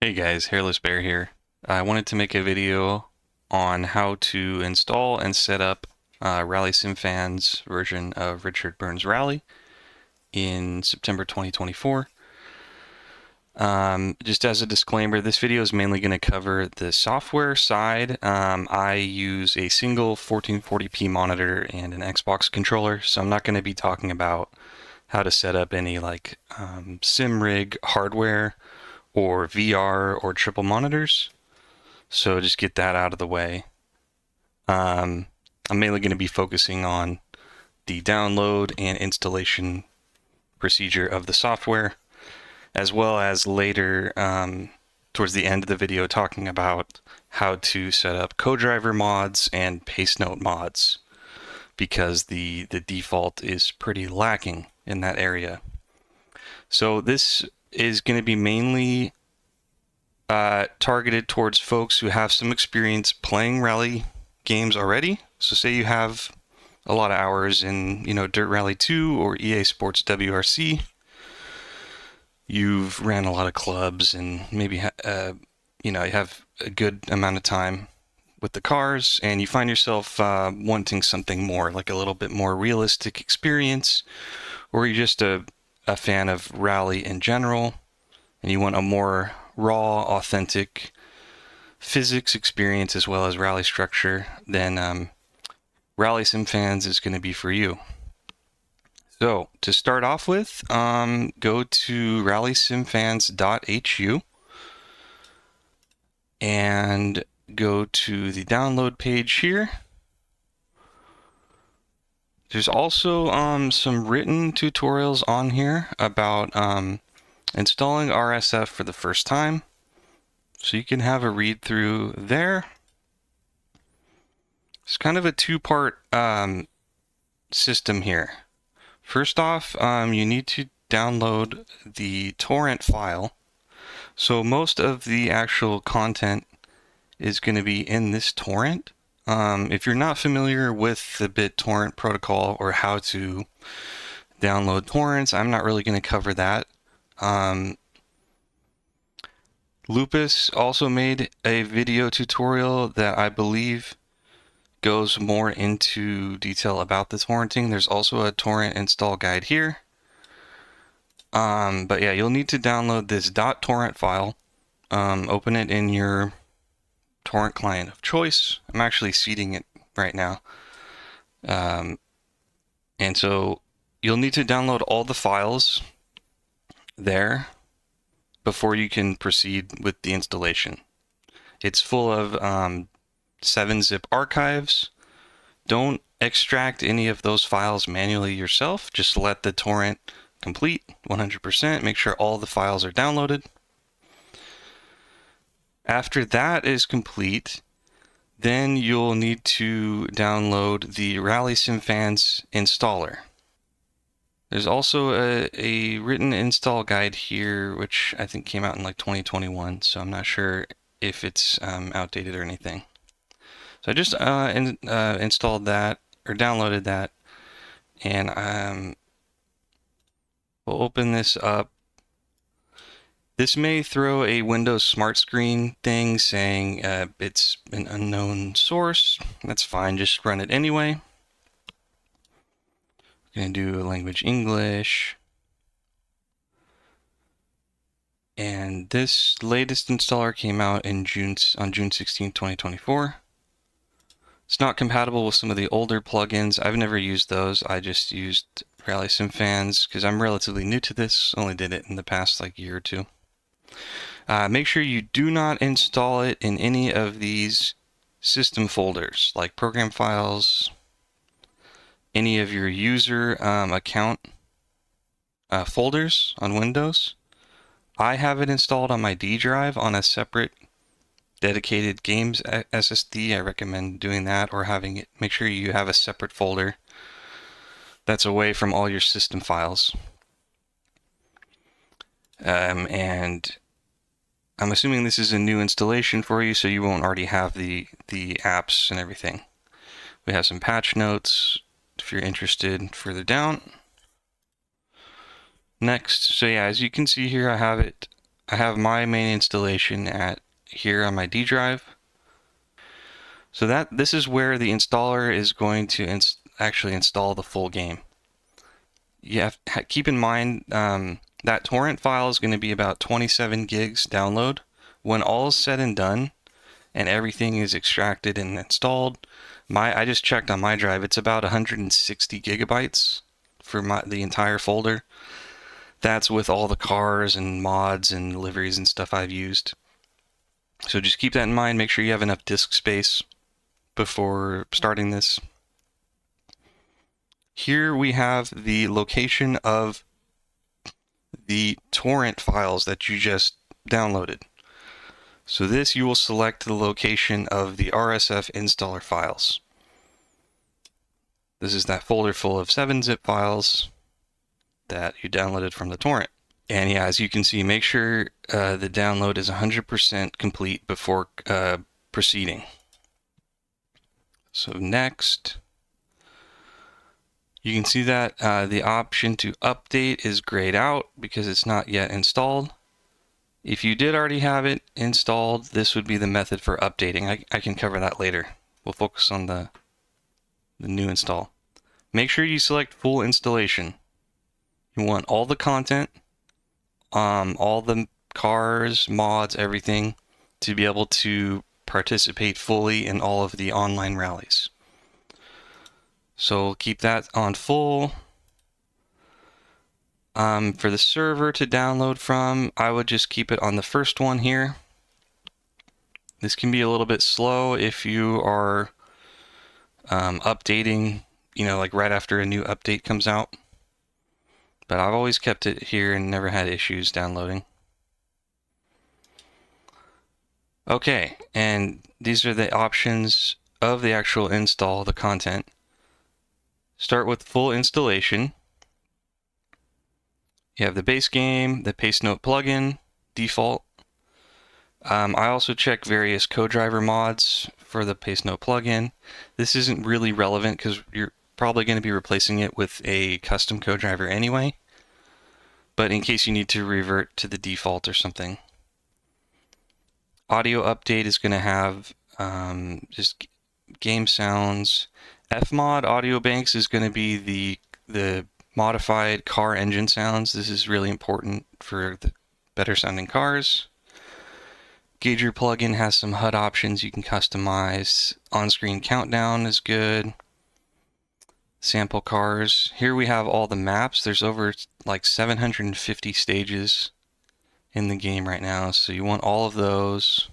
Hey guys, Hairless Bear here. I wanted to make a video on how to install and set up Rallysimfans version of Richard Burns Rally in September 2024. Just as a disclaimer, this video is mainly going to cover the software side. I use a single 1440p monitor and an Xbox controller, so I'm not going to be talking about how to set up any sim rig hardware or VR or triple monitors. So just get that out of the way. I'm mainly going to be focusing on the download and installation procedure of the software, as well as later, towards the end of the video, talking about how to set up co-driver mods and pacenote mods, because the default is pretty lacking in that area. So this is going to be mainly targeted towards folks who have some experience playing rally games already. So say you have a lot of hours in, Dirt Rally 2 or EA Sports WRC. You've ran a lot of clubs and maybe you have a good amount of time with the cars, and you find yourself wanting something more, like a little bit more realistic experience, or you're just a fan of rally in general, and you want a more raw, authentic physics experience as well as rally structure, then Rallysimfans is going to be for you. So to start off with, go to Rallysimfans.hu and go to the download page here. There's also some written tutorials on here about installing RSF for the first time, so you can have a read through there. It's kind of a two-part system here. First off, you need to download the torrent file. So most of the actual content is going to be in this torrent. If you're not familiar with the BitTorrent protocol or how to download torrents, I'm not really going to cover that. Luppis also made a video tutorial that I believe goes more into detail about the torrenting. There's also a torrent install guide here. But yeah, you'll need to download this .torrent file. Open it in your torrent client of choice. I'm actually seeding it right now. And so you'll need to download all the files there before you can proceed with the installation. It's full of 7-zip archives. Don't extract any of those files manually yourself. Just let the torrent complete 100%. Make sure all the files are downloaded. After that is complete, then you'll need to download the Rallysimfans installer. There's also a written install guide here, which I think came out in like 2021, so I'm not sure if it's outdated or anything. So I just installed that, or downloaded that, and we'll open this up. This may throw a Windows Smart Screen thing saying it's an unknown source. That's fine, just run it anyway. We're going to do language English. And this latest installer came out on June 16, 2024. It's not compatible with some of the older plugins. I've never used those. I just used Rallysimfans because I'm relatively new to this. Only did it in the past year or two. Make sure you do not install it in any of these system folders, like program files, any of your user account folders on Windows. I have it installed on my D drive on a separate dedicated games SSD. I recommend doing that, or having it. Make sure you have a separate folder that's away from all your system files. And I'm assuming this is a new installation for you, so you won't already have the apps and everything. We have some patch notes if you're interested further down. Next, so yeah, as you can see here, I have it I have my main installation at here on my D drive. So this is where the installer is going to actually install the full game. You have keep in mind that torrent file is going to be about 27 gigs download. When all is said and done and everything is extracted and installed, I just checked on my drive, it's about 160 gigabytes for the entire folder. That's with all the cars and mods and liveries and stuff I've used. So just keep that in mind. Make sure you have enough disk space before starting this. Here we have the location of the torrent files that you just downloaded. So this, you will select the location of the RSF Installer files. This is that folder full of 7-zip files that you downloaded from the torrent. And yeah, as you can see, make sure the download is 100% complete before proceeding. So next, you can see that the option to update is grayed out because it's not yet installed. If you did already have it installed, this would be the method for updating. I can cover that later. We'll focus on the new install. Make sure you select full installation. You want all the content, all the cars, mods, everything to be able to participate fully in all of the online rallies. So keep that on full. For the server to download from, I would just keep it on the first one here. This can be a little bit slow if you are updating, like right after a new update comes out. But I've always kept it here and never had issues downloading. Okay, and these are the options of the actual install, the content. Start with full installation. You have the base game, the pacenote plugin, default. I also check various co-driver mods for the pacenote plugin. This isn't really relevant because you're probably going to be replacing it with a custom co-driver anyway, but in case you need to revert to the default or something. Audio update is going to have just game sounds. Fmod audio banks is going to be the modified car engine sounds. This is really important for the better sounding cars. Gauger plugin has some HUD options you can customize. On-screen countdown is good. Sample cars. Here we have all the maps. There's over like 750 stages in the game right now, so you want all of those.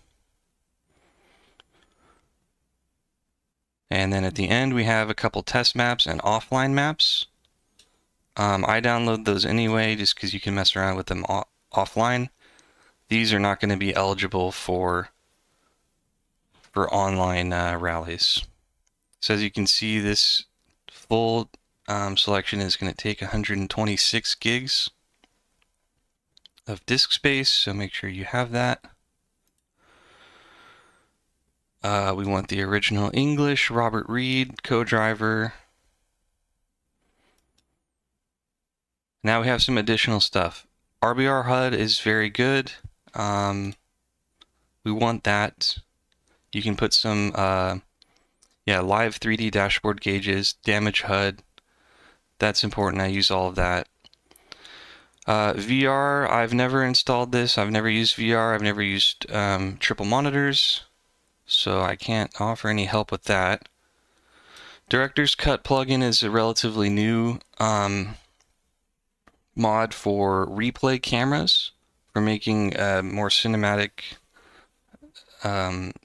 And then at the end we have a couple test maps and offline maps. I download those anyway just because you can mess around with them offline. These are not going to be eligible for online rallies. So as you can see, this full selection is going to take 126 gigs of disk space, so make sure you have that. We want the original English, Robert Reed, co-driver. Now we have some additional stuff. RBR HUD is very good. We want that. You can put some live 3D dashboard gauges, damage HUD. That's important. I use all of that. VR, I've never installed this. I've never used VR. I've never used triple monitors, so I can't offer any help with that. Director's Cut plugin is a relatively new mod for replay cameras, for making more cinematic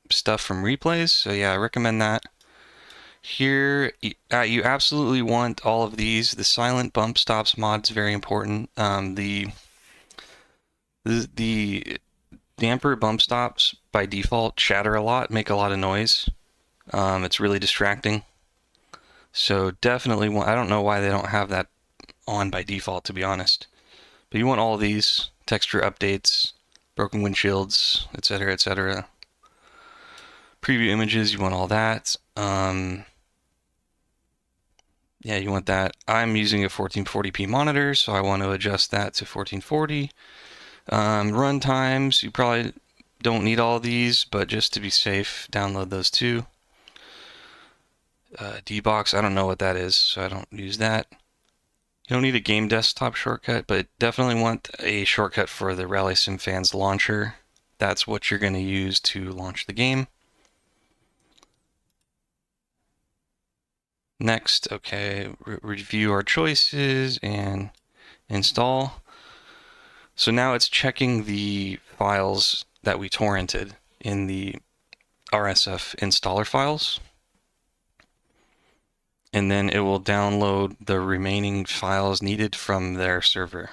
stuff from replays. So yeah, I recommend that. Here, you absolutely want all of these. The silent bump stops mod is very important. The damper bump stops by default shatter a lot, make a lot of noise. It's really distracting. So definitely want, I don't know why they don't have that on by default, to be honest. But you want all of these, texture updates, broken windshields, etc., etc. Preview images, you want all that. Yeah, you want that. I'm using a 1440p monitor, so I want to adjust that to 1440. Run times, you probably don't need all of these, but just to be safe, download those too. Dbox, I don't know what that is, so I don't use that. You don't need a game desktop shortcut, but definitely want a shortcut for the Rallysimfans launcher. That's what you're going to use to launch the game. Next, okay, review our choices and install. So now it's checking the files that we torrented in the RSF installer files. And then it will download the remaining files needed from their server.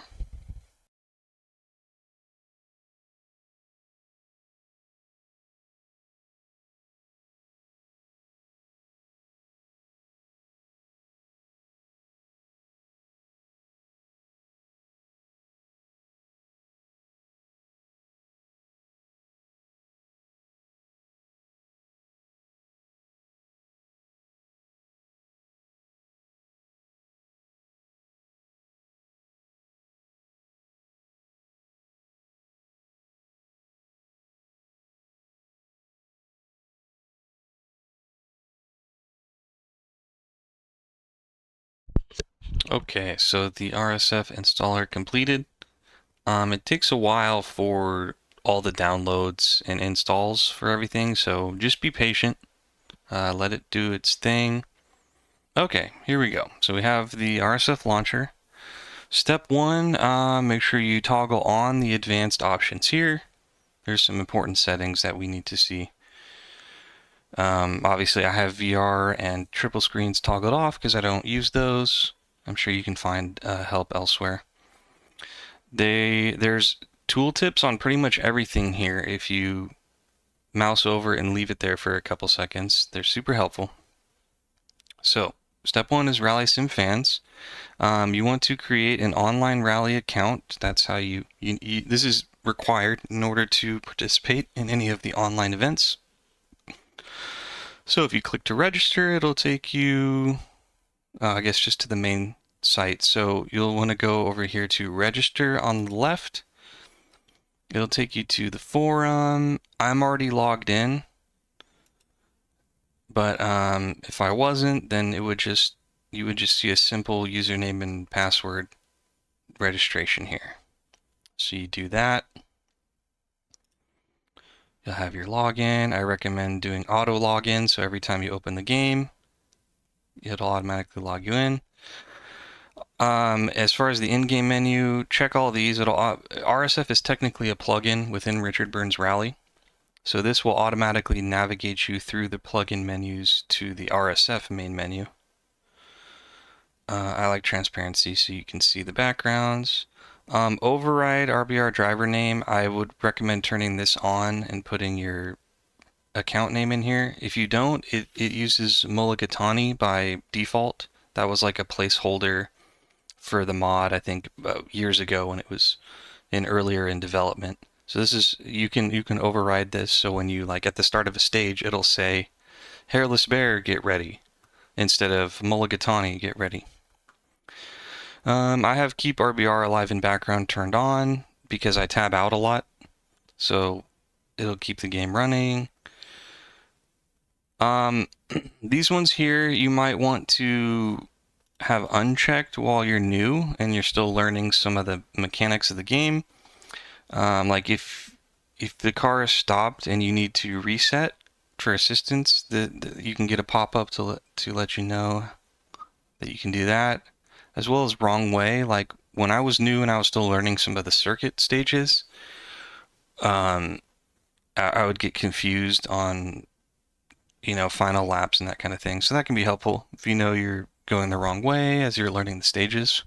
Okay, so the RSF installer completed. It takes a while for all the downloads and installs for everything, so just be patient. Let it do its thing. Okay, here we go. So we have the RSF Launcher. Step one, make sure you toggle on the advanced options here. There's some important settings that we need to see. Obviously, I have VR and triple screens toggled off because I don't use those. I'm sure you can find help elsewhere. There's tooltips on pretty much everything here. If you mouse over and leave it there for a couple seconds, they're super helpful. So, step one is Rallysimfans. You want to create an online rally account. That's how you this is required in order to participate in any of the online events. So if you click to register, it'll take you, I guess, just to the main site. So you'll want to go over here to register on the left. It'll take you to the forum. I'm already logged in, but if I wasn't, then you would just see a simple username and password registration here. So you do that. You'll have your login. I recommend doing auto login, so every time you open the game, it'll automatically log you in. As far as the in-game menu, check all these. RSF is technically a plugin within Richard Burns Rally, so this will automatically navigate you through the plugin menus to the RSF main menu. I like transparency so you can see the backgrounds. Override RBR driver name, I would recommend turning this on and putting your account name in here. If you don't, it uses Mulligatawny by default. That was like a placeholder for the mod, I think years ago when it was earlier in development. So this is, you can override this, so when you, like, at the start of a stage, it'll say Hairless Bear, get ready, instead of Mulligatawny, get ready. I have Keep RBR Alive in Background turned on because I tab out a lot, so it'll keep the game running. These ones here you might want to have unchecked while you're new and you're still learning some of the mechanics of the game. Like if the car is stopped and you need to reset for assistance, you can get a pop-up to let you know that you can do that, as well as wrong way. Like when I was new and I was still learning some of the circuit stages, I would get confused on, final laps and that kind of thing. So that can be helpful if you know you're going the wrong way as you're learning the stages.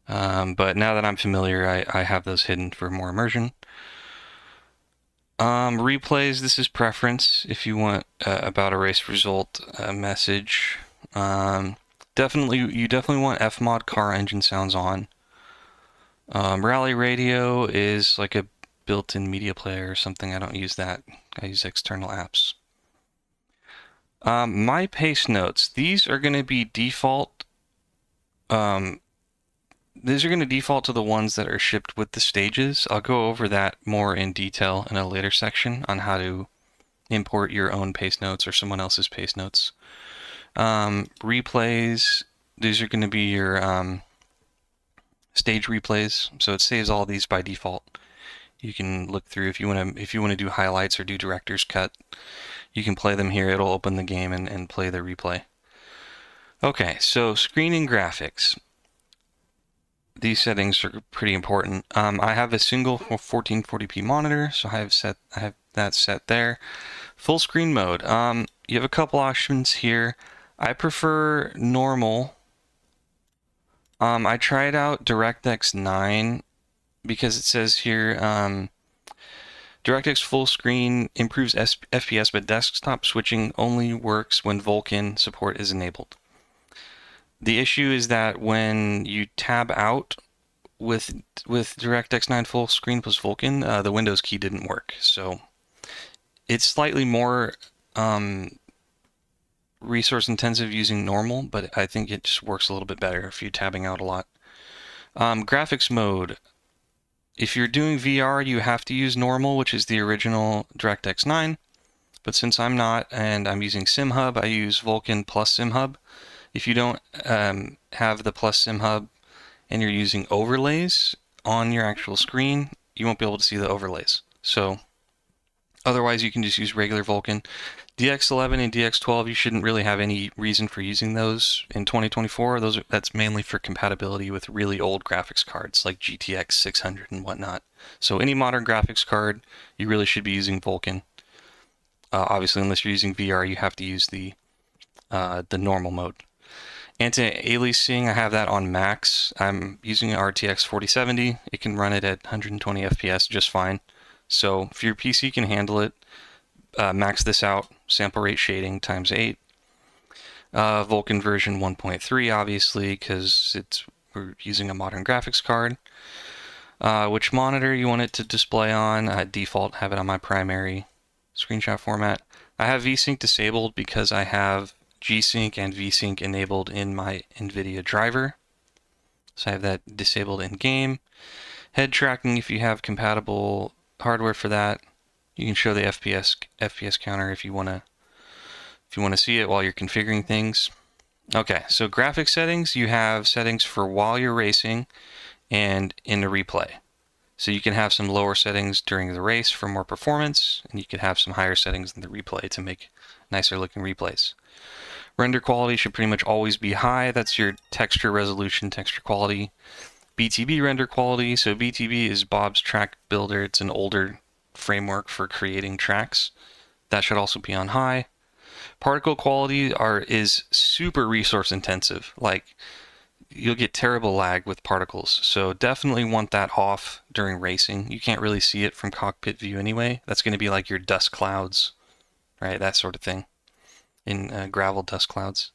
But now that I'm familiar, I have those hidden for more immersion. Replays, this is preference if you want about a race result message. You definitely want Fmod car engine sounds on. Rally radio is like a built-in media player or something. I don't use that. I use external apps. My pacenotes, these are going to be default these are going to default to the ones that are shipped with the stages. I'll go over that more in detail in a later section on how to import your own pacenotes or someone else's pacenotes. Replays, these are going to be your stage replays, so it saves all these by default. You can look through if you want to do highlights or do director's cut. You can play them here. It'll open the game and play the replay. Okay, so screen and graphics. These settings are pretty important. I have a single 1440p monitor, so I have that set there. Full screen mode. You have a couple options here. I prefer normal. I tried out DirectX 9 because it says here DirectX full screen improves FPS, but desktop switching only works when Vulkan support is enabled. The issue is that when you tab out with DirectX 9 full screen plus Vulkan, the Windows key didn't work. So it's slightly more resource intensive using normal, but I think it just works a little bit better if you're tabbing out a lot. Graphics mode. If you're doing VR, you have to use normal, which is the original DirectX 9. But since I'm not, and I'm using SimHub, I use Vulkan plus SimHub. If you don't have the plus SimHub and you're using overlays on your actual screen, you won't be able to see the overlays. So otherwise, you can just use regular Vulkan. DX11 and DX12, you shouldn't really have any reason for using those in 2024. That's mainly for compatibility with really old graphics cards like GTX 600 and whatnot. So any modern graphics card, you really should be using Vulkan. Obviously, unless you're using VR, you have to use the normal mode. Anti-aliasing, I have that on max. I'm using an RTX 4070. It can run it at 120 FPS just fine. So if your PC can handle it, max this out. Sample rate shading times 8. Vulkan version 1.3, obviously, because we're using a modern graphics card. Which monitor you want it to display on? Default, have it on my primary screenshot format. I have VSync disabled because I have G-Sync and VSync enabled in my NVIDIA driver. So I have that disabled in game. Head tracking, if you have compatible hardware for that. You can show the FPS counter if you want to see it while you're configuring things. Okay, so graphic settings, you have settings for while you're racing and in the replay. So you can have some lower settings during the race for more performance, and you can have some higher settings in the replay to make nicer looking replays. Render quality should pretty much always be high. That's your texture resolution, texture quality. BTB render quality. So BTB is Bob's Track Builder. It's an older framework for creating tracks. That should also be on high. Particle quality is super resource intensive. Like, you'll get terrible lag with particles. So definitely want that off during racing. You can't really see it from cockpit view anyway. That's going to be like your dust clouds, right? That sort of thing in gravel dust clouds.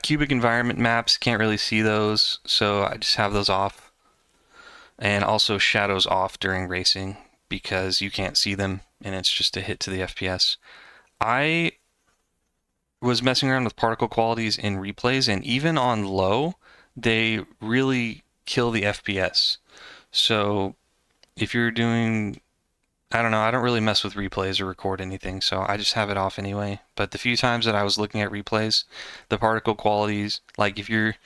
Cubic environment maps, can't really see those, so I just have those off. And also shadows off during racing because you can't see them and it's just a hit to the FPS. I was messing around with particle qualities in replays, and even on low, they really kill the FPS. So if you're doing, I don't know, I don't really mess with replays or record anything, so I just have it off anyway. But the few times that I was looking at replays, the particle qualities, like if you're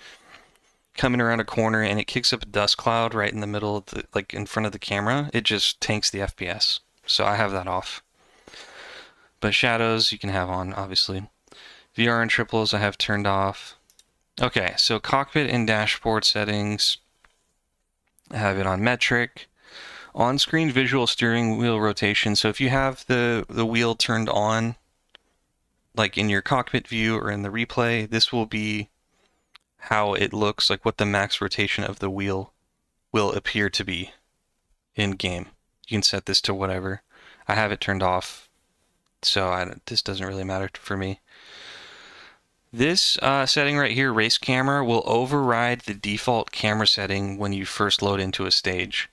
coming around a corner and it kicks up a dust cloud right in the middle of the, like in front of the camera, it just tanks the FPS. So I have that off. But shadows you can have on, obviously. VR and triples I have turned off. Okay, so cockpit and dashboard settings, I have it on metric. On-screen visual steering wheel rotation. So if you have the wheel turned on, like in your cockpit view or in the replay, this will be how it looks, like what the max rotation of the wheel will appear to be in game. You can set this to whatever. I have it turned off, so this doesn't really matter for me. This setting right here, race camera, will override the default camera setting when you first load into a stage.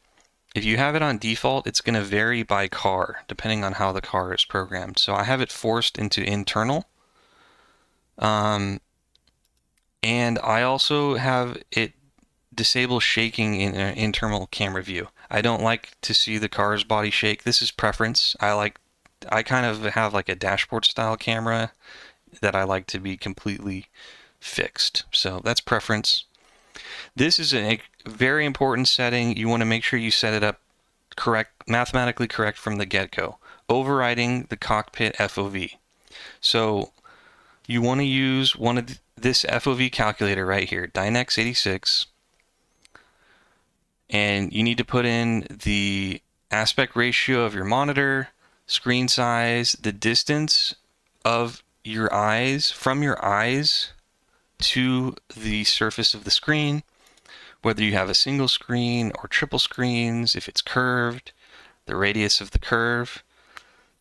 If you have it on default, it's going to vary by car, depending on how the car is programmed. So I have it forced into internal. And I also have it disable shaking in an internal camera view. I don't like to see the car's body shake. This is preference. I kind of have like a dashboard style camera that I like to be completely fixed. So that's preference. This is a very important setting. You want to make sure you set it up correct, mathematically correct from the get-go. Overriding the cockpit FOV. So you want to use this FOV calculator right here, Dynex86, and you need to put in the aspect ratio of your monitor, screen size, the distance of your eyes, from your eyes to the surface of the screen, whether you have a single screen or triple screens, if it's curved, the radius of the curve,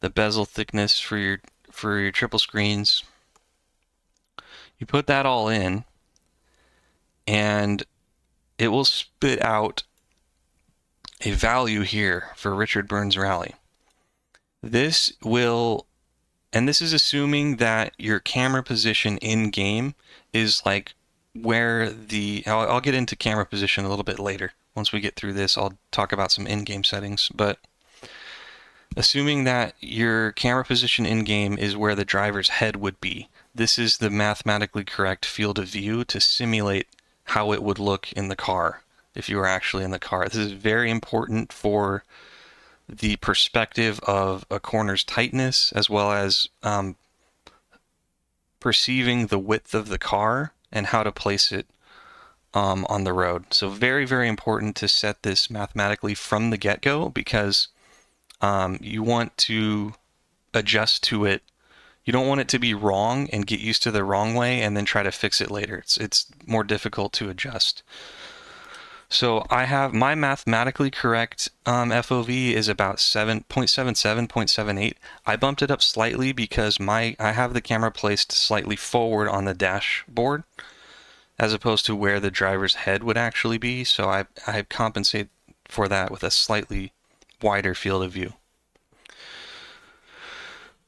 the bezel thickness for your triple screens. You put that all in, and it will spit out a value here for Richard Burns Rally. This will, and this is assuming that your camera position in game is like where I'll get into camera position a little bit later. Once we get through this, I'll talk about some in-game settings, but assuming that your camera position in game is where the driver's head would be, this is the mathematically correct field of view to simulate how it would look in the car if you were actually in the car. This is very important for the perspective of a corner's tightness, as well as perceiving the width of the car and how to place it on the road. So very, very important to set this mathematically from the get-go, because you want to adjust to it. You don't want it to be wrong and get used to the wrong way and then try to fix it later. It's more difficult to adjust. So I have my mathematically correct FOV is about 7.77, 0.78. I bumped it up slightly because I have the camera placed slightly forward on the dashboard as opposed to where the driver's head would actually be. So I compensate for that with a slightly wider field of view.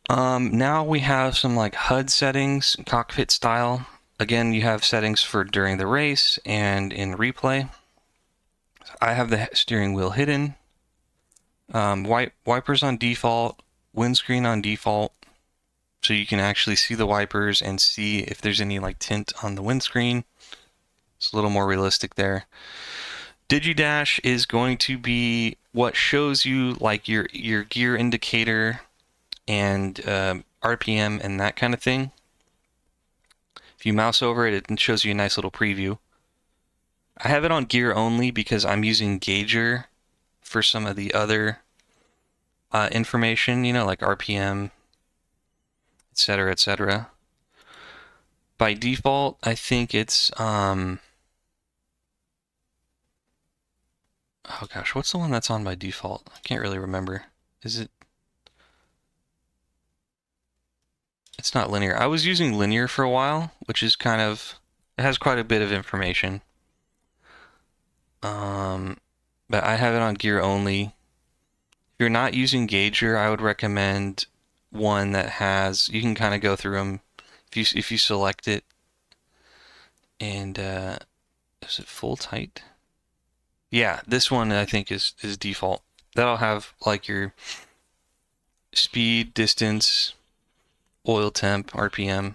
Now we have some like HUD settings, cockpit style. Again, you have settings for during the race and in replay. I have the steering wheel hidden, wipers on default, windscreen on default, so you can actually see the wipers and see if there's any like tint on the windscreen. It's a little more realistic there. DigiDash is going to be what shows you like your gear indicator and RPM and that kind of thing. If you mouse over it, it shows you a nice little preview. I have it on gear only because I'm using Gauger for some of the other information, you know, like RPM, etc., etc. By default, I think it's oh gosh, what's the one that's on by default? I can't really remember. Is it? It's not linear. I was using linear for a while, which is kind of, it has quite a bit of information. But I have it on gear only. If you're not using Gauger, I would recommend one that has, you can kind of go through them if you select it. And is it full tight? Yeah, this one I think is default. That'll have like your speed, distance, oil temp, RPM.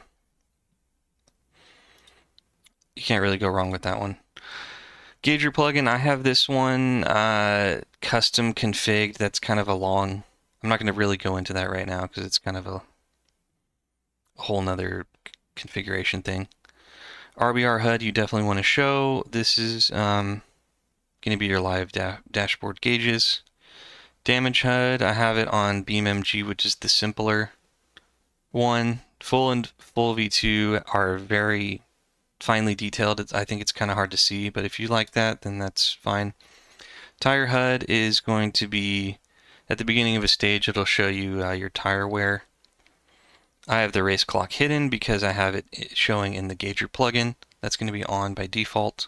You can't really go wrong with that one. Gauger plugin, I have this one custom config. That's kind of a long, I'm not going to really go into that right now because it's kind of a whole nother configuration thing. RBR HUD you definitely want to show. This is going to be your live dashboard gauges. Damage HUD, I have it on BeamMG, which is the simpler one. Full and full V2 are very finely detailed. I think it's kind of hard to see, but if you like that, then that's fine. Tire HUD is going to be at the beginning of a stage. It'll show you your tire wear. I have the race clock hidden because I have it showing in the Gauger plugin. That's going to be on by default.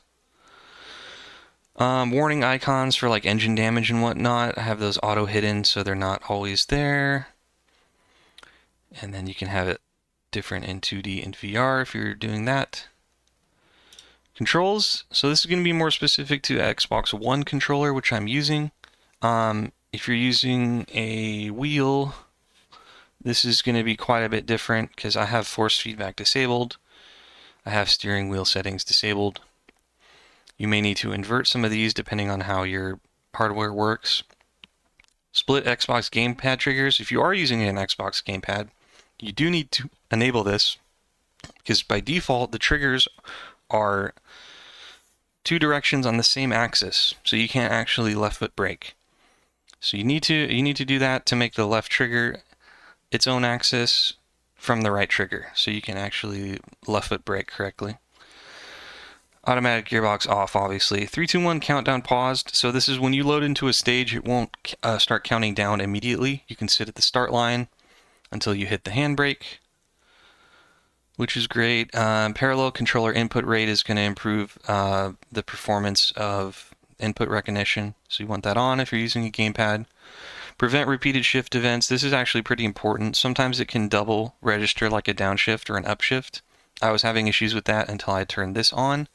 Warning icons for like engine damage and whatnot. I have those auto hidden so they're not always there. And then you can have it different in 2D and VR if you're doing that. Controls, so this is going to be more specific to Xbox One controller, which I'm using. If you're using a wheel, this is going to be quite a bit different because I have force feedback disabled. I have steering wheel settings disabled. You may need to invert some of these depending on how your hardware works. Split Xbox gamepad triggers. If you are using an Xbox gamepad, you do need to enable this because by default the triggers are two directions on the same axis, so you can't actually left foot brake. So you need to do that to make the left trigger its own axis from the right trigger, so you can actually left foot brake correctly. Automatic gearbox off, obviously. 3, 2, 1 countdown paused. So this is when you load into a stage, it won't start counting down immediately. You can sit at the start line until you hit the handbrake, which is great. Parallel controller input rate is going to improve the performance of input recognition. So you want that on if you're using a gamepad. Prevent repeated shift events. This is actually pretty important. Sometimes it can double register like a downshift or an upshift. I was having issues with that until I turned this on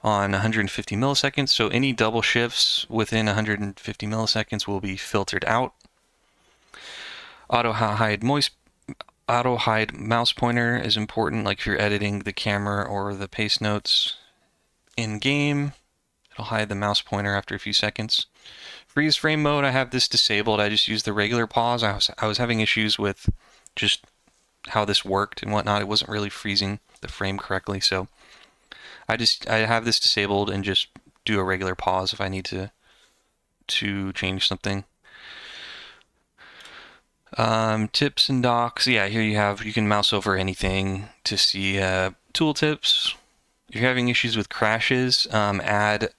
150 milliseconds. So any double shifts within 150 milliseconds will be filtered out. Auto hide mouse pointer is important, like if you're editing the camera or the pacenotes in game, it'll hide the mouse pointer after a few seconds. Freeze frame mode, I have this disabled. I just use the regular pause. I was having issues with just how this worked and whatnot. It wasn't really freezing the frame correctly, so I have this disabled and just do a regular pause if I need to change something. Tips and docs. Yeah, here you can mouse over anything to see tooltips. If you're having issues with crashes, add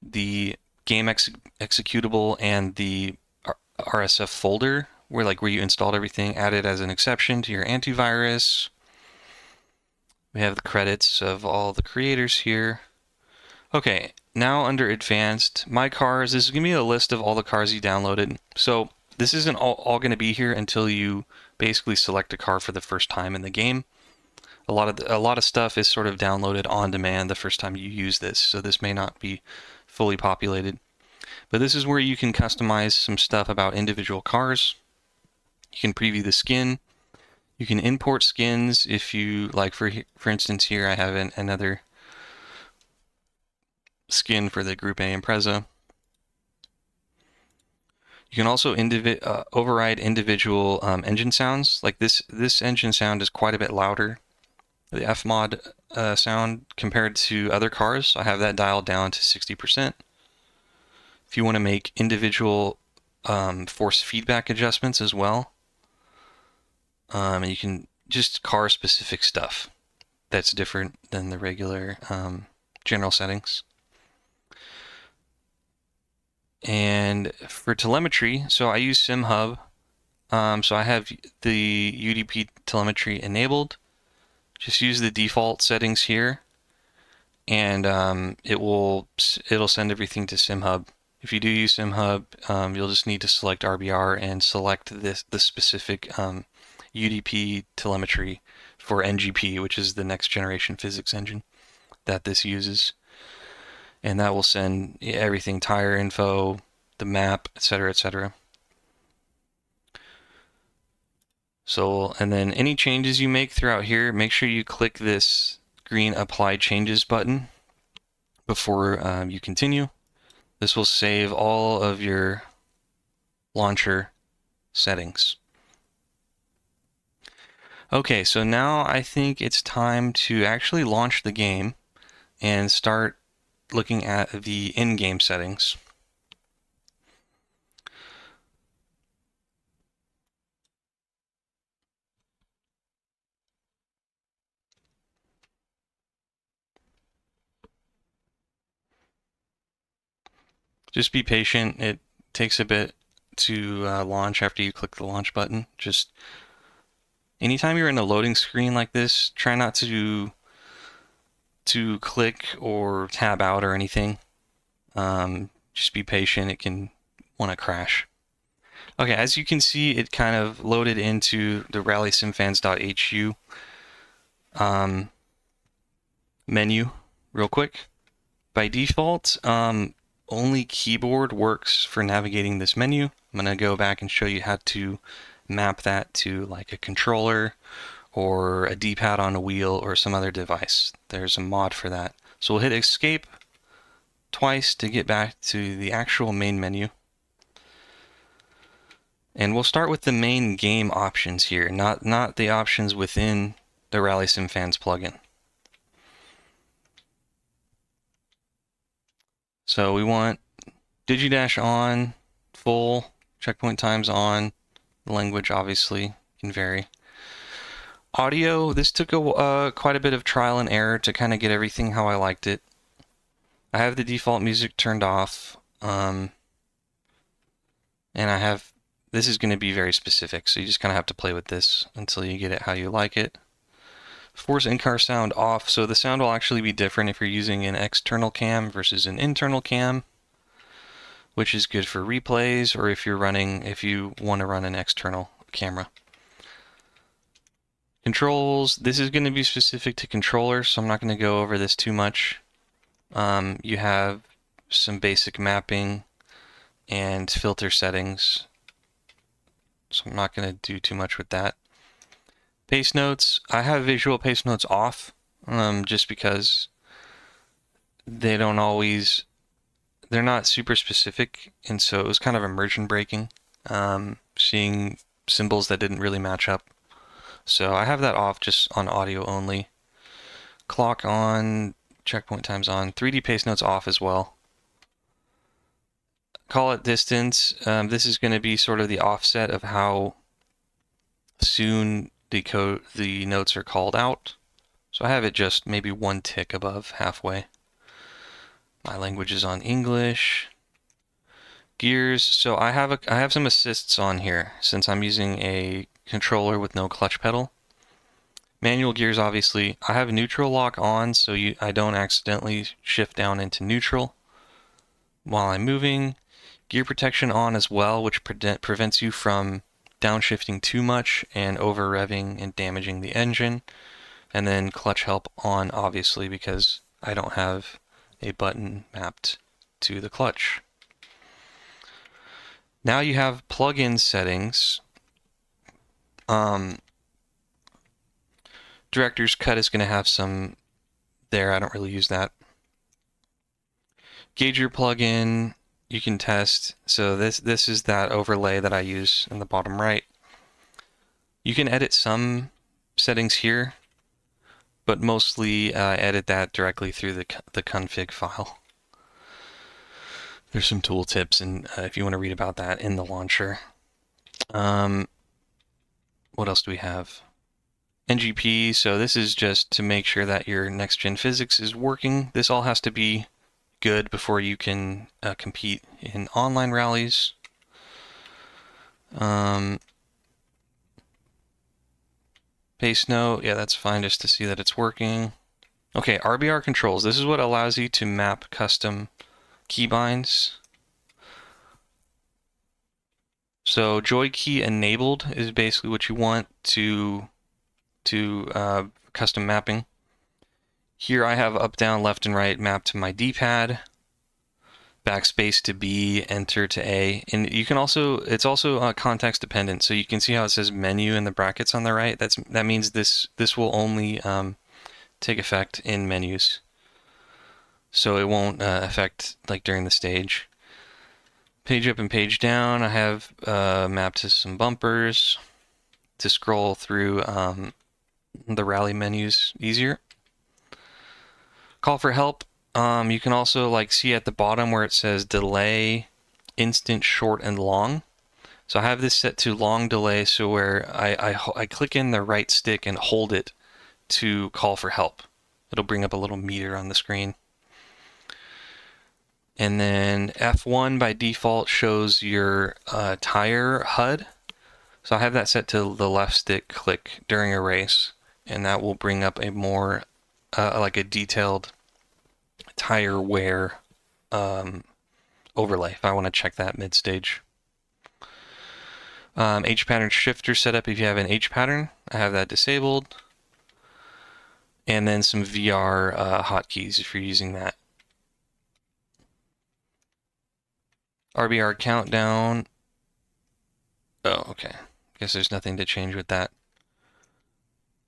the game executable and the RSF folder where you installed everything. Add it as an exception to your antivirus. We have the credits of all the creators here. Okay, now under advanced, my cars. This is gonna be a list of all the cars you downloaded. So this isn't all going to be here until you basically select a car for the first time in the game. A lot of stuff is sort of downloaded on demand the first time you use this, so this may not be fully populated. But this is where you can customize some stuff about individual cars. You can preview the skin. You can import skins if you like. For instance, here I have another skin for the Group A Impreza. You can also override individual engine sounds. Like this engine sound is quite a bit louder, the Fmod sound, compared to other cars. I have that dialed down to 60%. If you want to make individual force feedback adjustments as well, you can just car-specific stuff that's different than the regular general settings. And for telemetry, so I use SimHub. So I have the UDP telemetry enabled. Just use the default settings here, and it'll send everything to SimHub. If you do use SimHub, you'll just need to select RBR and select the specific UDP telemetry for NGP, which is the next generation physics engine that this uses. And that will send everything, tire info, the map, etc., etc. So, and then any changes you make throughout here, make sure you click this green Apply Changes button before you continue. This will save all of your launcher settings. Okay, so now I think it's time to actually launch the game and start looking at the in-game settings. Just be patient. It takes a bit to launch after you click the launch button. Just anytime you're in a loading screen like this, try not to click or tab out or anything. Just be patient. It can want to crash. Okay, as you can see, it kind of loaded into the Rallysimfans.hu. menu real quick. By default, only keyboard works for navigating this menu. I'm going to go back and show you how to map that to like a controller or a D-pad on a wheel or some other device. There's a mod for that. So we'll hit escape twice to get back to the actual main menu. And we'll start with the main game options here, not the options within the Rallysimfans plugin. So we want DigiDash on, full, checkpoint times on, language obviously can vary. Audio, this took quite a bit of trial and error to kind of get everything how I liked it. I have the default music turned off, and this is going to be very specific, so you just kind of have to play with this until you get it how you like it. Force in-car sound off, so the sound will actually be different if you're using an external cam versus an internal cam, which is good for replays or if you want to run an external camera. Controls, this is going to be specific to controllers, so I'm not going to go over this too much. You have some basic mapping and filter settings, so I'm not going to do too much with that. Pacenotes, I have visual pacenotes off, just because they're not super specific, and so it was kind of immersion breaking, seeing symbols that didn't really match up. So I have that off just on audio only. Clock on, checkpoint times on, 3D pacenotes off as well. Call it distance. This is going to be sort of the offset of how soon the notes are called out. So I have it just maybe one tick above halfway. My language is on English. Gears, so I have some assists on here since I'm using a controller with no clutch pedal. Manual gears, obviously. I have neutral lock on so I don't accidentally shift down into neutral while I'm moving. Gear protection on as well, which prevents you from downshifting too much and over revving and damaging the engine. And then clutch help on, obviously, because I don't have a button mapped to the clutch. Now you have plugin settings. Director's Cut is going to have some there. I don't really use that. Gauge your plugin. You can test. So this is that overlay that I use in the bottom right. You can edit some settings here, but mostly edit that directly through the config file. There's some tool tips, and if you want to read about that in the launcher. What else do we have? NGP, so this is just to make sure that your next-gen physics is working. This all has to be good before you can compete in online rallies. Pace note, yeah, that's fine just to see that it's working. Okay, RBR controls. This is what allows you to map custom keybinds. So joy key enabled is basically what you want to custom mapping. Here I have up, down, left, and right mapped to my D-pad. Backspace to B, enter to A, and you can also, it's also context dependent. So you can see how it says menu in the brackets on the right. That means this will only take effect in menus. So it won't affect like during the stage. Page up and page down, I have mapped to some bumpers to scroll through the rally menus easier. Call for help. You can also like see at the bottom where it says delay, instant, short, and long. So I have this set to long delay, so where I click in the right stick and hold it to call for help. It'll bring up a little meter on the screen. And then F1 by default shows your tire HUD. So I have that set to the left stick click during a race, and that will bring up a more like a detailed tire wear overlay if I want to check that mid-stage. H pattern shifter setup if you have an H pattern. I have that disabled. and then some VR hotkeys if you're using that. RBR countdown. Oh, okay. Guess there's nothing to change with that.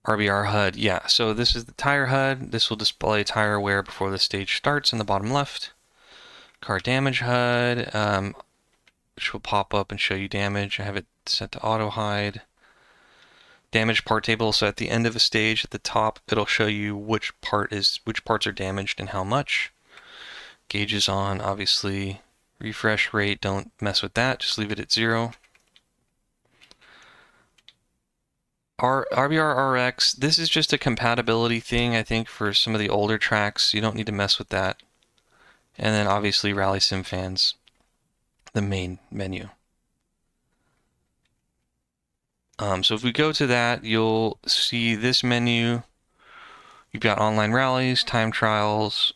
RBR HUD, yeah, so this is the tire HUD. This will display tire wear before the stage starts in the bottom left. Car damage HUD, which will pop up and show you damage. I have it set to auto hide. Damage part table, so at the end of a stage at the top, it'll show you which parts are damaged and how much. Gauges on, obviously. Refresh rate, don't mess with that, just leave it at 0. RBR RX, this is just a compatibility thing, I think, for some of the older tracks. You don't need to mess with that. And then obviously Rally Sim Fans, the main menu. So if we go to that, you'll see this menu. You've got online rallies, time trials,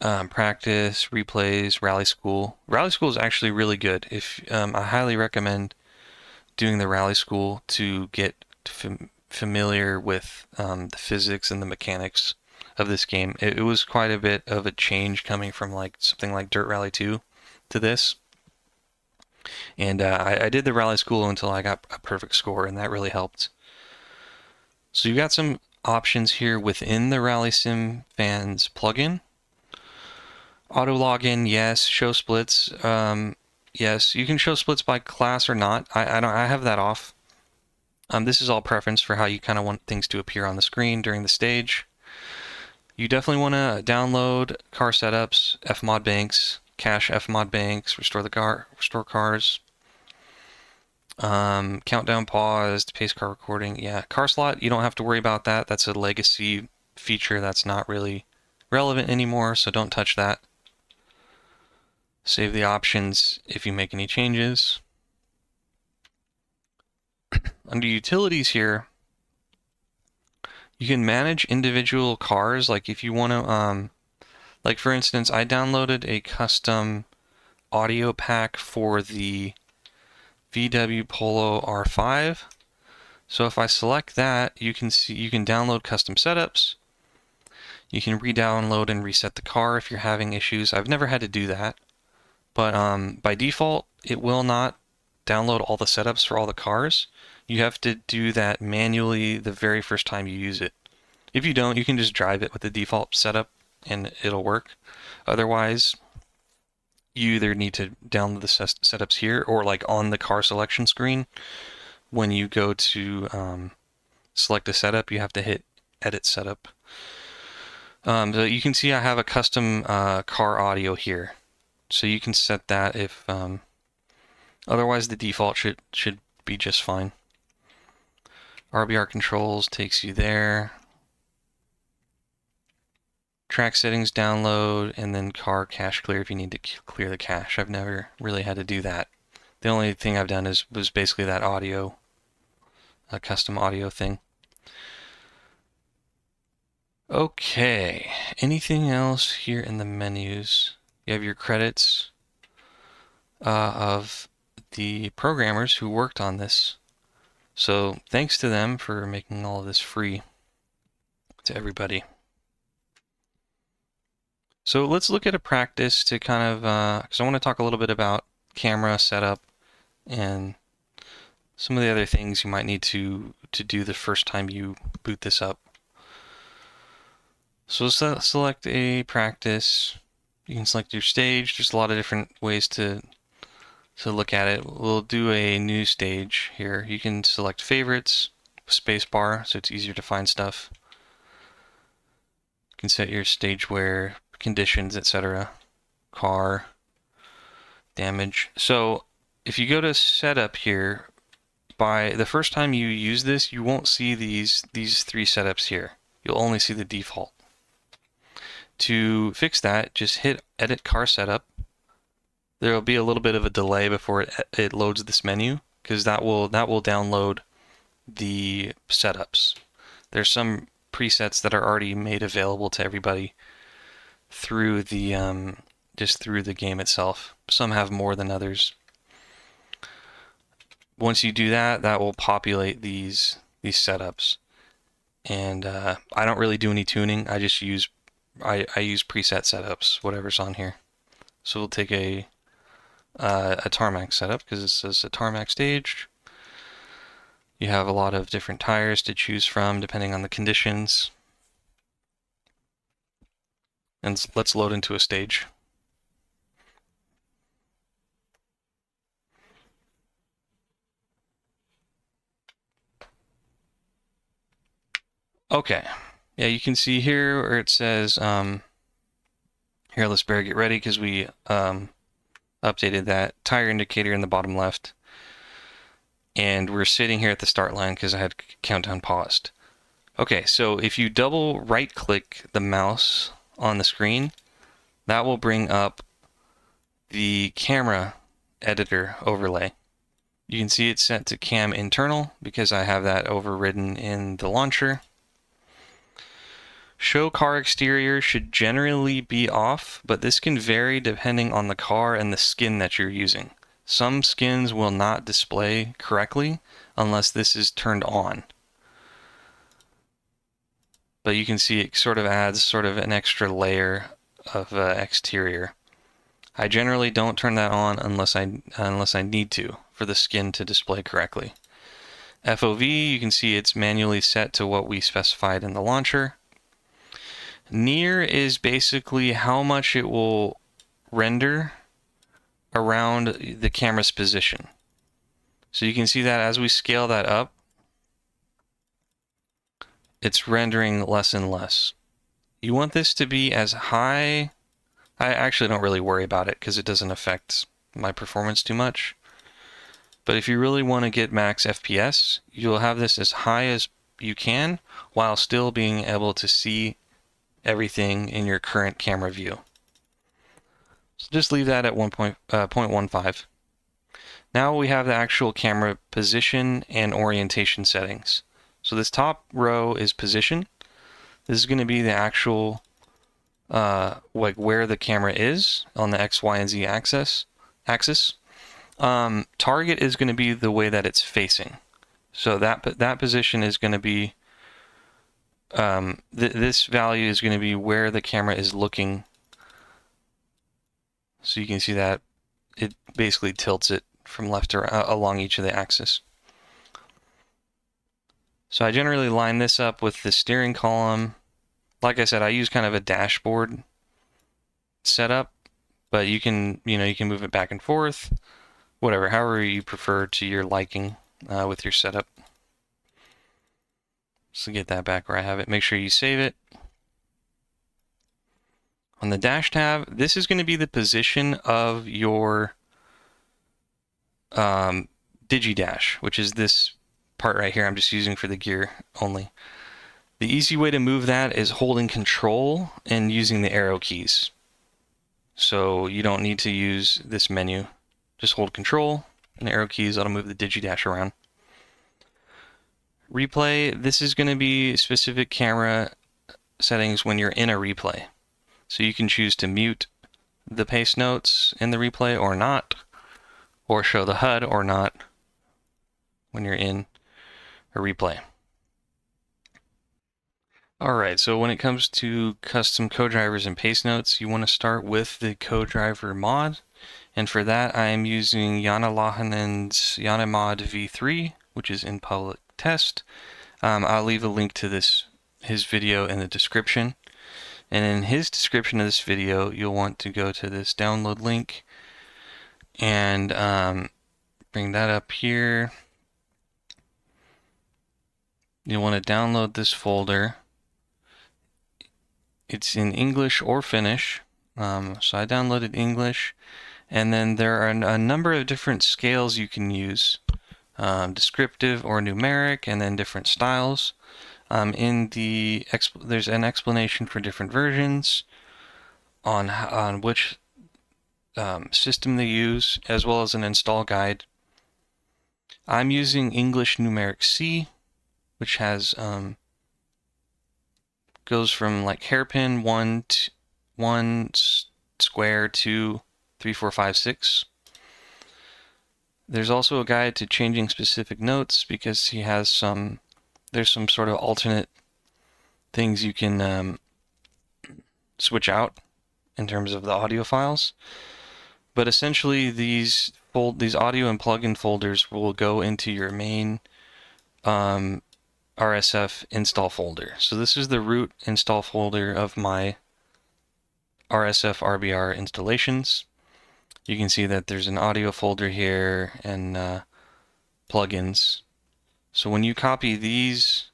practice, replays, rally school. Rally school is actually really good. I highly recommend doing the rally school to get familiar with the physics and the mechanics of this game. It was quite a bit of a change coming from like something like Dirt Rally 2 to this. And I did the rally school until I got a perfect score, and that really helped. So you got some options here within the Rallysim Fans plugin. Auto login, yes. Show splits, yes. You can show splits by class or not. I have that off. This is all preference for how you kind of want things to appear on the screen during the stage. You definitely want to download car setups, fmod banks, cache fmod banks, restore cars. Countdown paused, pace car recording. Yeah, car slot, you don't have to worry about that. That's a legacy feature that's not really relevant anymore, so don't touch that. Save the options if you make any changes. Under utilities here, you can manage individual cars. Like if you want to, like for instance, I downloaded a custom audio pack for the VW Polo R5. So if I select that, you can download custom setups. You can re-download and reset the car if you're having issues. I've never had to do that, but by default, it will not download all the setups for all the cars. You have to do that manually the very first time you use it. If you don't, you can just drive it with the default setup and it'll work. Otherwise, you either need to download the setups here or like on the car selection screen. When you go to select a setup, you have to hit edit setup. So you can see I have a custom car audio here. So you can set that if otherwise the default should be just fine. RBR controls takes you there. Track settings download, and then car cache clear if you need to clear the cache. I've never really had to do that. The only thing I've done was basically that audio, a custom audio thing. Okay, anything else here in the menus? You have your credits of the programmers who worked on this. So thanks to them for making all of this free to everybody. So let's look at a practice to kind of, because I want to talk a little bit about camera setup and some of the other things you might need to do the first time you boot this up. So select a practice. You can select your stage. There's a lot of different ways to look at it. We'll do a new stage here. You can select favorites, spacebar, so it's easier to find stuff. You can set your stage wear, conditions, etc. Car, damage. So if you go to setup here, by the first time you use this, you won't see these three setups here. You'll only see the default. To fix that, just hit edit car setup. There will be a little bit of a delay before it loads this menu, because that will download the setups. There's some presets that are already made available to everybody through the just through the game itself. Some have more than others. Once you do that, that will populate these setups. And I don't really do any tuning. I just use I use preset setups, whatever's on here. So we'll take a tarmac setup because it says a tarmac stage. You have a lot of different tires to choose from depending on the conditions. And let's load into a stage. Okay, yeah, you can see here where it says, here, let's better get ready because we updated that tire indicator in the bottom left. And we're sitting here at the start line because I had countdown paused. Okay, so if you double right click the mouse on the screen, that will bring up the camera editor overlay. You can see it's set to cam internal because I have that overridden in the launcher. Show car exterior should generally be off, but this can vary depending on the car and the skin that you're using. Some skins will not display correctly unless this is turned on. But you can see it sort of adds sort of an extra layer of exterior. I generally don't turn that on unless I need to for the skin to display correctly. FOV, you can see it's manually set to what we specified in the launcher. Near is basically how much it will render around the camera's position. So you can see that as we scale that up, it's rendering less and less. You want this to be as high. I actually don't really worry about it because it doesn't affect my performance too much. But if you really want to get max FPS, you'll have this as high as you can while still being able to see everything in your current camera view. So just leave that at 0.15. Now we have the actual camera position and orientation settings. So this top row is position. This is going to be the actual like where the camera is on the X, Y, and Z axis. Target is going to be the way that it's facing. So that position is going to be this value is going to be where the camera is looking. So you can see that it basically tilts it from left to right along each of the axes. So I generally line this up with the steering column. Like I said, I use kind of a dashboard setup, but you can move it back and forth, whatever, however you prefer to your liking with your setup. So get that back where I have it. Make sure you save it. On the dash tab, this is going to be the position of your DigiDash, which is this part right here. I'm just using for the gear only. The easy way to move that is holding control and using the arrow keys. So you don't need to use this menu. Just hold control and arrow keys. That'll move the DigiDash around. Replay, this is going to be specific camera settings when you're in a replay. So you can choose to mute the pacenotes in the replay or not, or show the HUD or not when you're in a replay. Alright, so when it comes to custom co-drivers and pacenotes, you want to start with the co-driver mod. And for that, I am using Janne Lahanen's Janne Mod V3, which is in public test. I'll leave a link to his video in the description. And in his description of this video, you'll want to go to this download link and bring that up here. You'll want to download this folder. It's in English or Finnish. So I downloaded English. And then there are a number of different scales you can use. Descriptive or numeric, and then different styles. There's an explanation for different versions on which system they use, as well as an install guide. I'm using English Numeric C, which has goes from like hairpin 1 square to 3, 4, 5, 6. There's also a guide to changing specific notes because there's some sort of alternate things you can switch out in terms of the audio files. But essentially, these audio and plugin folders will go into your main RSF install folder. So this is the root install folder of my RSF RBR installations. You can see that there's an audio folder here and plugins. So when you copy these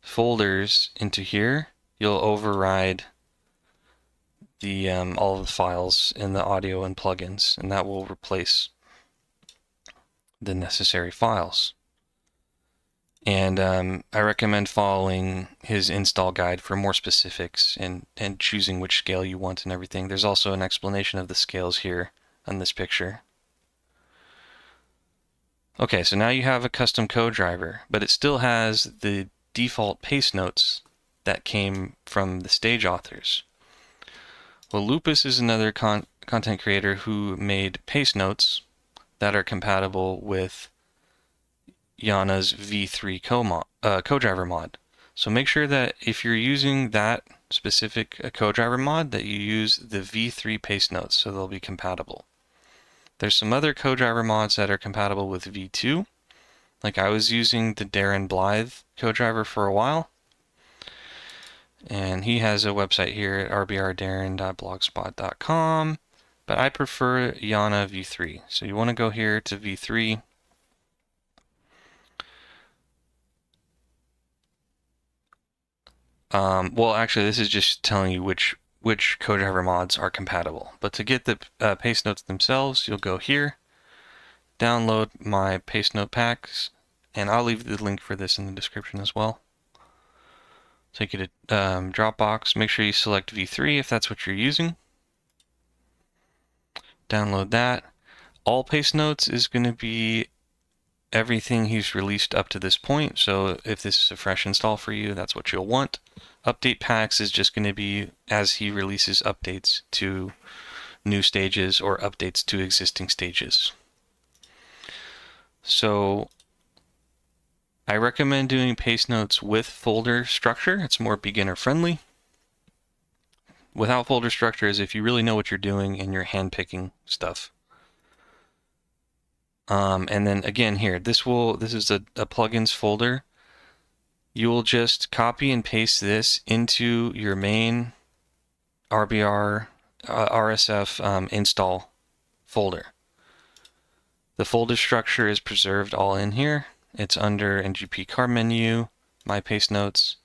folders into here, you'll override the all of the files in the audio and plugins, and that will replace the necessary files. And I recommend following his install guide for more specifics and choosing which scale you want and everything. There's also an explanation of the scales here on this picture. Okay, so now you have a custom code driver, but it still has the default pacenotes that came from the stage authors. Well, Luppis is another content creator who made pacenotes that are compatible with Janne's V3 co-driver mod. So make sure that if you're using that specific co-driver mod, that you use the V3 pacenotes so they'll be compatible. There's some other co-driver mods that are compatible with V2. Like I was using the Darren Blythe co-driver for a while. And he has a website here at rbrdaren.blogspot.com. But I prefer Janne V3. So you want to go here to V3. Well, actually, this is just telling you which co-driver mods are compatible. But to get the pacenotes themselves, you'll go here, download my pacenote packs, and I'll leave the link for this in the description as well. Take you to Dropbox. Make sure you select V3 if that's what you're using. Download that. All pacenotes is going to be everything he's released up to this point. So if this is a fresh install for you, that's what you'll want. Update packs is just going to be as he releases updates to new stages or updates to existing stages. So I recommend doing pacenotes with folder structure. It's more beginner friendly. Without folder structure is if you really know what you're doing and you're handpicking stuff. And then again here, this is a plugins folder. You will just copy and paste this into your main RBR RSF install folder. The folder structure is preserved all in here. It's under NGP card menu, my pacenotes.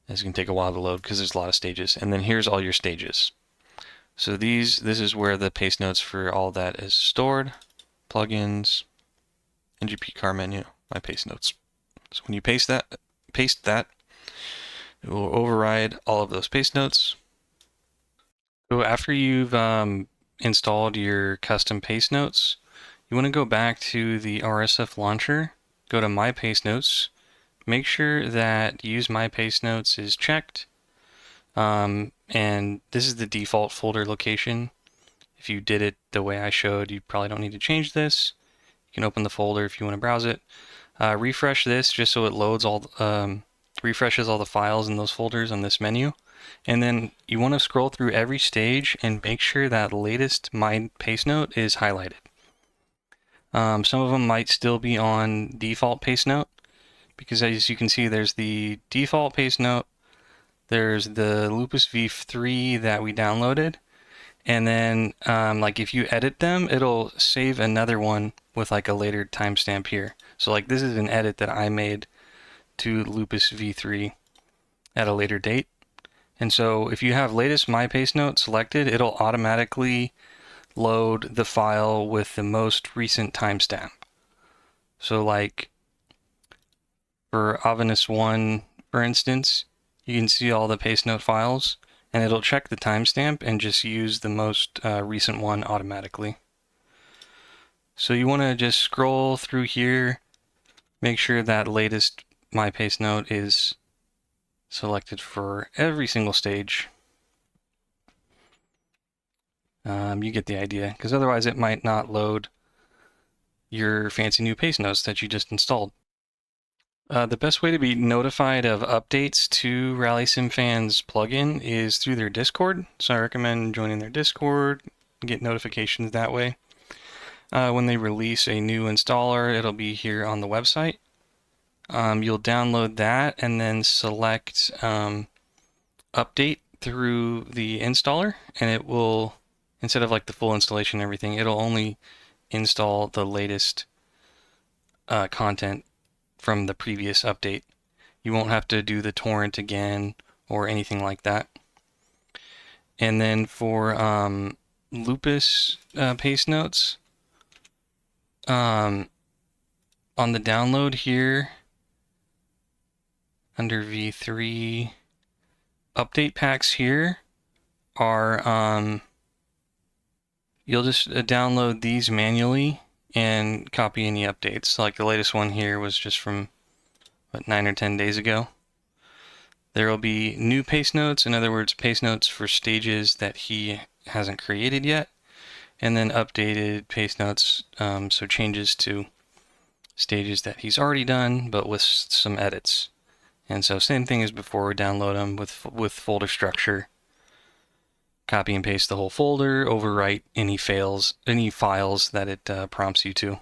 It's going to take a while to load because there's a lot of stages. And then here's all your stages. So this is where the pacenotes for all that is stored. Plugins, NGP card menu, my pacenotes. So when you paste that, it will override all of those pacenotes. So after you've installed your custom pacenotes, you want to go back to the RSF Launcher, go to My Pacenotes, make sure that Use My Pacenotes is checked, and this is the default folder location. If you did it the way I showed, you probably don't need to change this. You can open the folder if you want to browse it. Refresh this just so it loads refreshes all the files in those folders on this menu. And then you want to scroll through every stage and make sure that latest My Pacenote is highlighted. Some of them might still be on default pacenote because as you can see, there's the default pacenote, there's the Luppis V3 that we downloaded, and then like if you edit them, it'll save another one with like a later timestamp here. So like this is an edit that I made to Luppis V3 at a later date. And so if you have latest My Pacenote selected, it'll automatically load the file with the most recent timestamp. So like for Avenus 1, for instance, you can see all the pacenote files and it'll check the timestamp and just use the most recent one automatically. So you want to just scroll through here, make sure that latest My Pacenote is selected for every single stage. You get the idea, because otherwise it might not load your fancy new pacenotes that you just installed. The best way to be notified of updates to Rallysimfans plugin is through their Discord. So I recommend joining their Discord, get notifications that way. When they release a new installer, it'll be here on the website. You'll download that and then select update through the installer, and it will, instead of like the full installation and everything, it'll only install the latest content from the previous update. You won't have to do the torrent again or anything like that. And then for Luppis pacenotes, on the download here, under V3, update packs here are, you'll just download these manually and copy any updates. Like the latest one here was just from, what, 9 or 10 days ago. There will be new pacenotes, in other words, pacenotes for stages that he hasn't created yet, and then updated pacenotes, so changes to stages that he's already done, but with some edits. And so same thing as before, download them with folder structure, copy and paste the whole folder, overwrite any files that it prompts you to.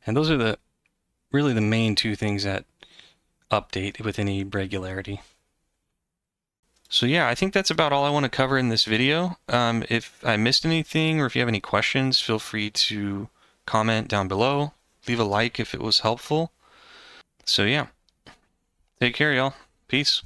And those are really the main two things that update with any regularity. So yeah, I think that's about all I want to cover in this video. If I missed anything or if you have any questions, feel free to comment down below. Leave a like if it was helpful. So yeah, take care, y'all. Peace.